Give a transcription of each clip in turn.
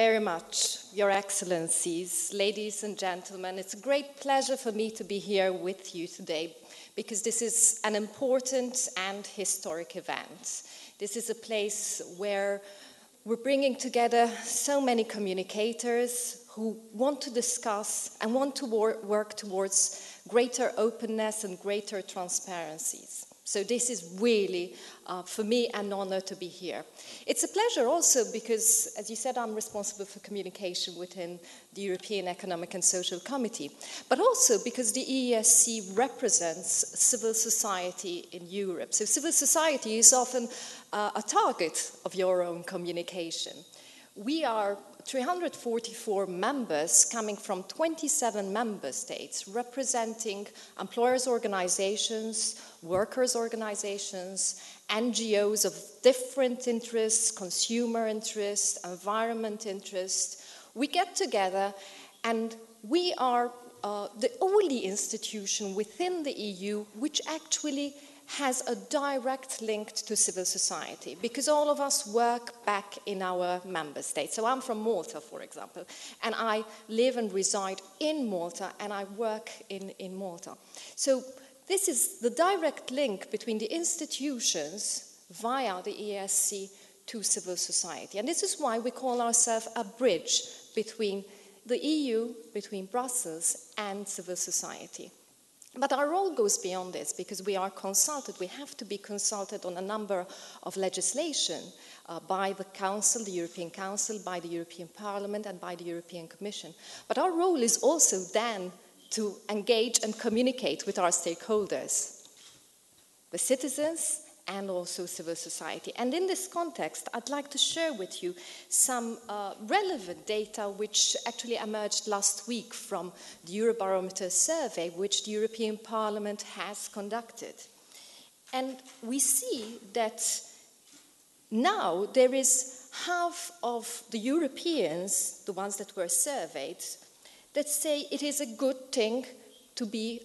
very much, Your Excellencies, ladies and gentlemen. It's a great pleasure for me to be here with you today because this is an important and historic event. This is a place where we're bringing together so many communicators who want to discuss and want to work towards greater openness and greater transparencies. So this is really, for me, an honor to be here. It's a pleasure also because, as you said, I'm responsible for communication within the European Economic and Social Committee, but also because the EESC represents civil society in Europe. So civil society is often a target of your own communication. We are 344 members coming from 27 member states, representing employers' organizations, workers' organizations, NGOs of different interests, consumer interests, environment interests. We get together and we are the only institution within the EU which actually has a direct link to civil society, because all of us work back in our member states. So I'm from Malta, for example, and I live and reside in Malta, and I work in Malta. So this is the direct link between the institutions via the ESC to civil society. And this is why we call ourselves a bridge between the EU, between Brussels and civil society. But our role goes beyond this because we are consulted. We have to be consulted on a number of legislation by the Council, the European Council, by the European Parliament and by the European Commission. But our role is also then to engage and communicate with our stakeholders, the citizens and also civil society. And in this context, I'd like to share with you some relevant data which actually emerged last week from the Eurobarometer survey, which the European Parliament has conducted. And we see that now there is half of the Europeans, the ones that were surveyed, that say it is a good thing to be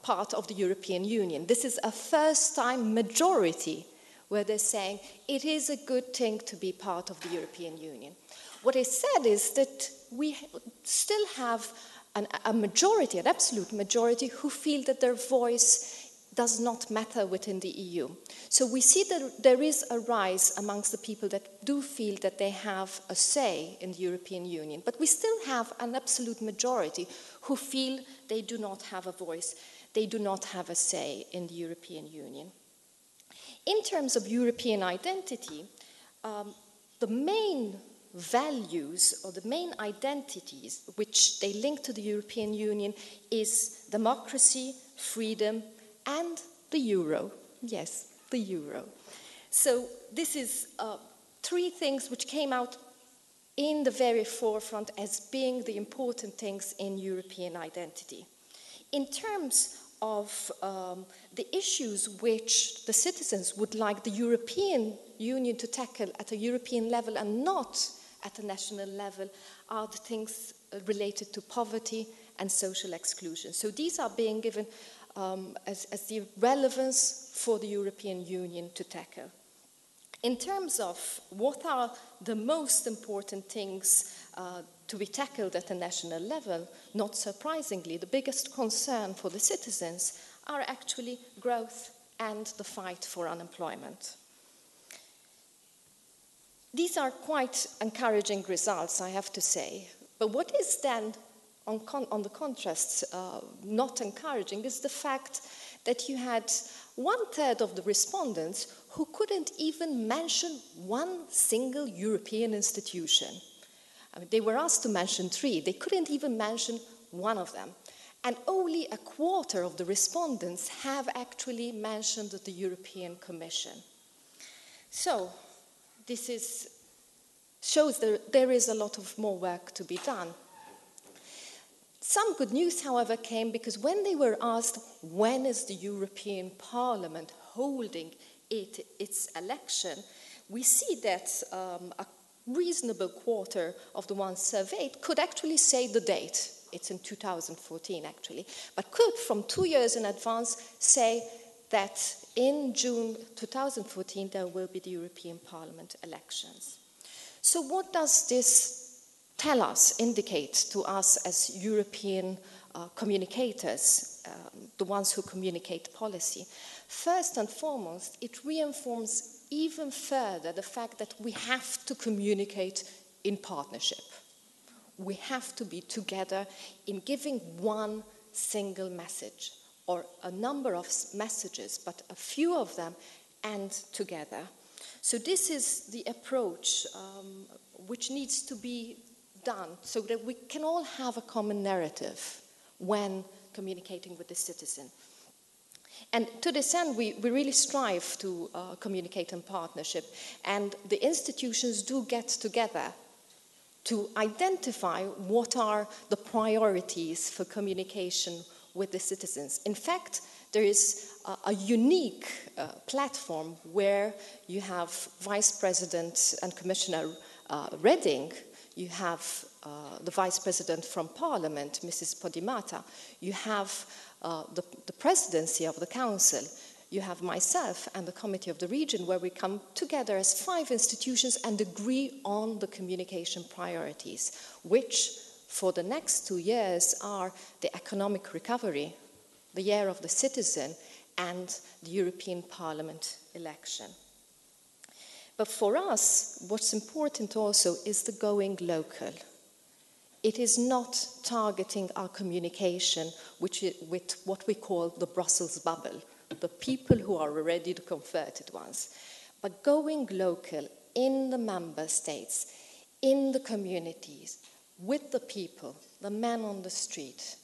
part of the European Union. This is a first-time majority where they're saying it is a good thing to be part of the European Union. What is said is that we still have a majority, an absolute majority, who feel that their voice does not matter within the EU. So we see that there is a rise amongst the people that do feel that they have a say in the European Union. But we still have an absolute majority who feel they do not have a voice, they do not have a say in the European Union. In terms of European identity, the main values or the main identities which they link to the European Union is democracy, freedom, and the euro. Yes, the euro. So this is three things which came out in the very forefront as being the important things in European identity. In terms of the issues which the citizens would like the European Union to tackle at a European level and not at a national level are the things related to poverty and social exclusion. So these are being given as the relevance for the European Union to tackle. In terms of what are the most important things to be tackled at a national level, not surprisingly, the biggest concern for the citizens are actually growth and the fight for unemployment. These are quite encouraging results, I have to say. But what is then on the contrasts, not encouraging, is the fact that you had 1/3 of the respondents who couldn't even mention one single European institution. I mean, they were asked to mention 3. They couldn't even mention one of them. And only 1/4 of the respondents have actually mentioned the European Commission. So this shows there is a lot of more work to be done. Some good news, however, came because when they were asked when is the European Parliament holding its election, we see that a reasonable 1/4 of the ones surveyed could actually say the date. It's in 2014, actually, but could, from 2 years in advance, say that in June 2014 there will be the European Parliament elections. So what does this tell us, indicate to us as European communicators, the ones who communicate policy. First and foremost, it reinforces even further the fact that we have to communicate in partnership. We have to be together in giving one single message, or a number of messages, but a few of them, and together. So this is the approach which needs to be done so that we can all have a common narrative when communicating with the citizen. And to this end, we really strive to communicate in partnership, and the institutions do get together to identify what are the priorities for communication with the citizens. In fact, there is a unique platform where you have Vice President and Commissioner Reding, you have the Vice President from Parliament, Mrs. Podimata, you have the Presidency of the Council, you have myself and the Committee of the Region, where we come together as 5 institutions and agree on the communication priorities, which for the next 2 years are the economic recovery, the year of the citizen, and the European Parliament election. But for us, what's important also is the going local. It is not targeting our communication with what we call the Brussels bubble, the people who are already the converted ones, but going local in the member states, in the communities, with the people, the men on the street,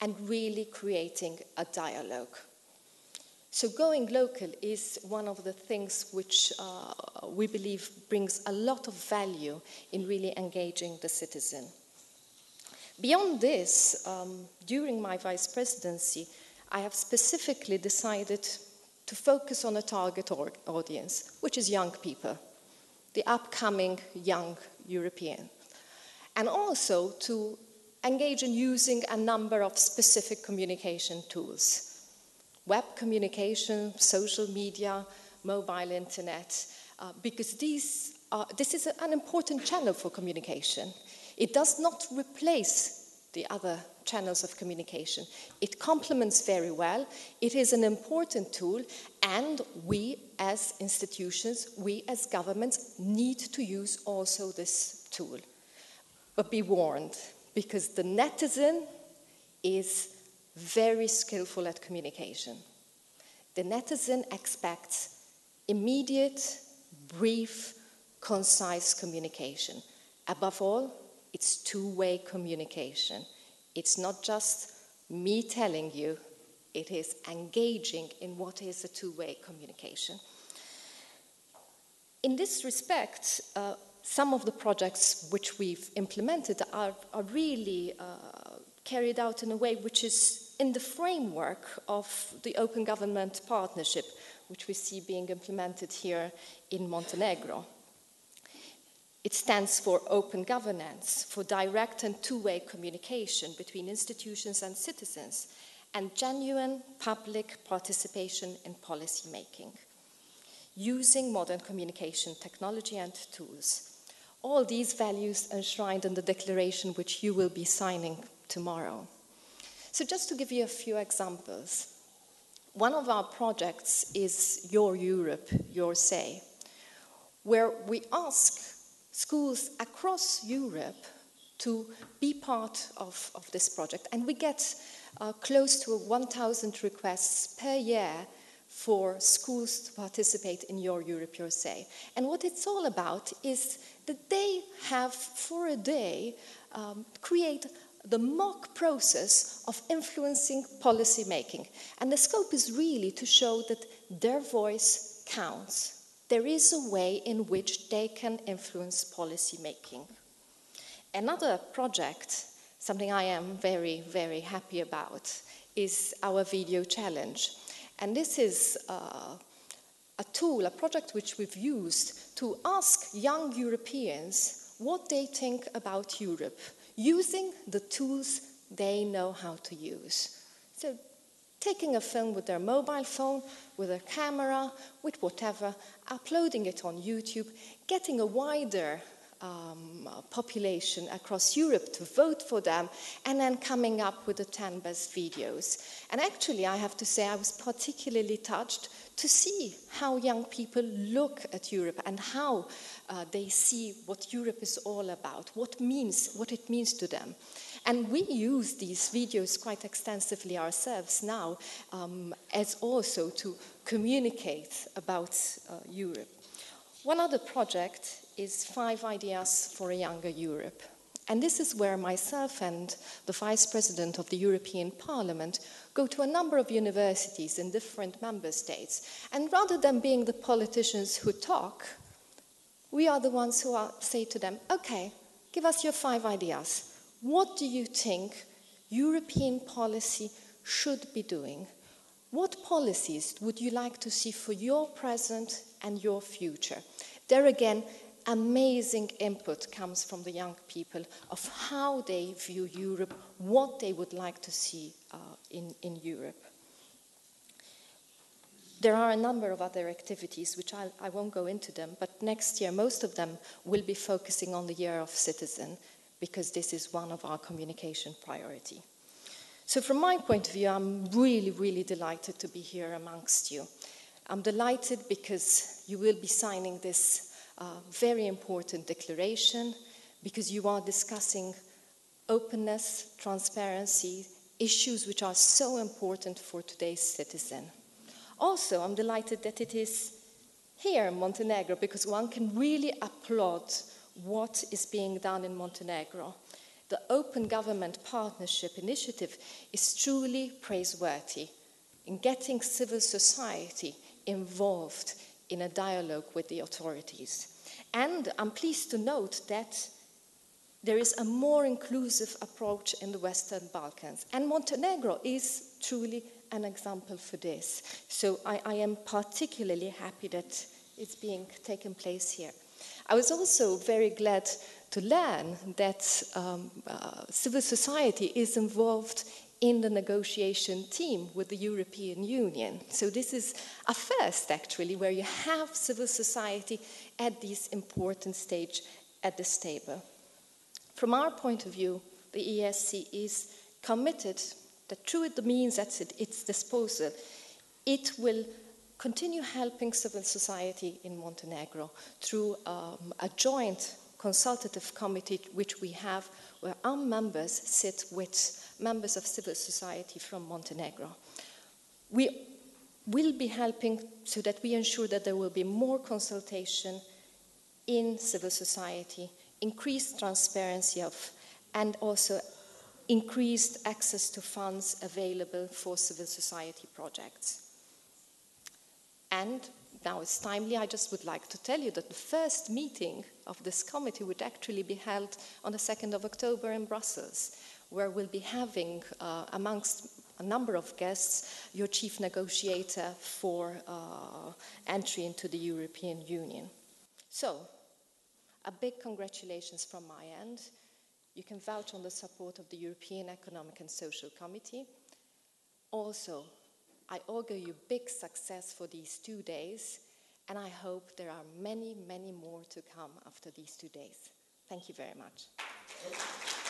and really creating a dialogue. So going local is one of the things which we believe brings a lot of value in really engaging the citizen. Beyond this, during my vice presidency, I have specifically decided to focus on a target audience, which is young people, the upcoming young European, and also to engage in using a number of specific communication tools: web communication, social media, mobile internet, because this is an important channel for communication. It does not replace the other channels of communication. It complements very well. It is an important tool, and we as institutions, we as governments need to use also this tool. But be warned, because the netizen is very skillful at communication. The netizen expects immediate, brief, concise communication. Above all, it's two-way communication. It's not just me telling you, it is engaging in what is a two-way communication. In this respect, some of the projects which we've implemented are really carried out in a way which is in the framework of the Open Government Partnership, which we see being implemented here in Montenegro. It stands for open governance, for direct and two-way communication between institutions and citizens, and genuine public participation in policy making, using modern communication technology and tools. All these values enshrined in the declaration which you will be signing tomorrow. So just to give you a few examples, one of our projects is Your Europe, Your Say, where we ask schools across Europe to be part of this project. And we get close to 1,000 requests per year for schools to participate in Your Europe, Your Say. And what it's all about is that they have, for a day, create the mock process of influencing policy making. And the scope is really to show that their voice counts. There is a way in which they can influence policy making. Another project, something I am very, very happy about, is our video challenge. And this is a tool, a project which we've used to ask young Europeans what they think about Europe, using the tools they know how to use. So taking a film with their mobile phone, with their camera, with whatever, uploading it on YouTube, getting a wider population across Europe to vote for them, and then coming up with the 10 best videos. And actually, I have to say, I was particularly touched to see how young people look at Europe and how they see what Europe is all about, what it means to them. And we use these videos quite extensively ourselves now as also to communicate about Europe. One other project is 5 Ideas for a Younger Europe. And this is where myself and the Vice President of the European Parliament go to a number of universities in different member states. And rather than being the politicians who talk, we are the ones who say to them, okay, give us your 5 ideas. What do you think European policy should be doing? What policies would you like to see for your present and your future? There again, amazing input comes from the young people of how they view Europe, what they would like to see in Europe. There are a number of other activities, which I won't go into them, but next year most of them will be focusing on the Year of Citizen, because this is one of our communication priority. So from my point of view, I'm really, really delighted to be here amongst you. I'm delighted because you will be signing this very important declaration, because you are discussing openness, transparency, issues which are so important for today's citizen. Also, I'm delighted that it is here in Montenegro, because one can really applaud what is being done in Montenegro. The Open Government Partnership Initiative is truly praiseworthy in getting civil society involved in a dialogue with the authorities. And I'm pleased to note that there is a more inclusive approach in the Western Balkans. And Montenegro is truly an example for this. So I am particularly happy that it's being taken place here. I was also very glad to learn that civil society is involved in the negotiation team with the European Union. So this is a first, actually, where you have civil society at this important stage at this table. From our point of view, the ESC is committed that through the means at its disposal, it will continue helping civil society in Montenegro through a joint consultative committee which we have, where our members sit with members of civil society from Montenegro. We will be helping so that we ensure that there will be more consultation in civil society, increased transparency and also increased access to funds available for civil society projects. And now it's timely, I just would like to tell you that the first meeting of this committee would actually be held on the 2nd of October in Brussels, where we'll be having, amongst a number of guests, your chief negotiator for entry into the European Union. So, a big congratulations from my end. You can vouch on the support of the European Economic and Social Committee. Also, I augur you big success for these 2 days, and I hope there are many, many more to come after these 2 days. Thank you very much.